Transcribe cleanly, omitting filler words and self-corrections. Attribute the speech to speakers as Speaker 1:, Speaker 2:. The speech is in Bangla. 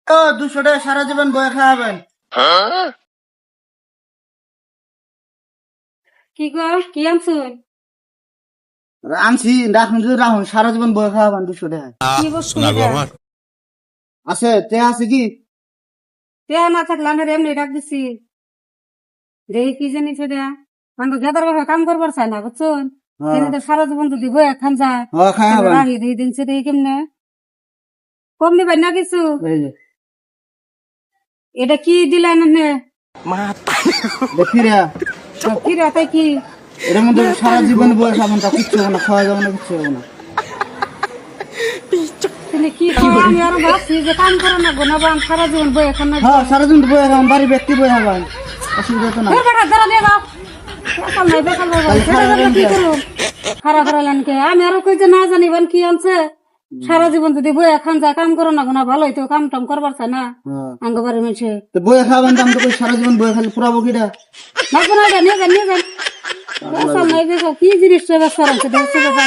Speaker 1: ও 200 টাকা সারা জীবন বয়ে খাওয়াবেন।
Speaker 2: কি গো কি আনছুন?
Speaker 1: আনছি, রাখুন যদি রাখুন, সারা জীবন বয়ে খাওয়াবেন 200 টাকা।
Speaker 2: কি বস্তু এটা?
Speaker 1: আছে তে আছে কি?
Speaker 2: তে না থাকলে আমি এমনি ডাক দিছি। দেখি কি জানিস দেয়া আমি গেদার বাবা কাম করবার চাই না বুঝছুন। তিনি তো সারা জীবন যদি বই খান যায়
Speaker 1: খাওয়াবেন।
Speaker 2: রাহি দিয়ে দিনছে দেখি কেমনে কম নিবেন না কিছু।
Speaker 1: এই যে
Speaker 2: এটা কি দিলেন আপনি?
Speaker 1: দেখিরা
Speaker 2: কি রে তাই কি?
Speaker 1: এর মধ্যে সারা জীবন বয়ে খাবেন, তা কিচ্ছু হবে না, খাওয়া যাবে না, কিচ্ছু হবে না।
Speaker 2: তিনি কি কয় আমি আরো ভাবছি যে কাম করে না গোনাবান সারা জীবন বই খান না।
Speaker 1: হ্যাঁ, সারা জীবন বয়ে খাবেন, বাড়ি ব্যক্তি বয়ে খাবেন, অসুবিধা তো না।
Speaker 2: বেটা ধরা দিয়ে দাও বেকাল নাই বেকাল বাবা সেটা আমরা কি করুন? খারাপ করালেন কে? আমি আরো কই যে না জানিবেন কি আনছে। সারা জীবন যদি বই খান যায় কাম করো না গোনা ভালোই তো কাম টাম করবার চাই না আঙ্গবারে মেছে
Speaker 1: তো বয়ে খাবেন, তো আমি তো কই সারা জীবন বয়ে খালি পুরাবো কিটা?
Speaker 2: লাগবে না এটা নিয়ে যান নিয়ে যান। বেকাল নাই বেকাল কি জিনিসটা ব্যবসা রাখছে দেখছে বাবা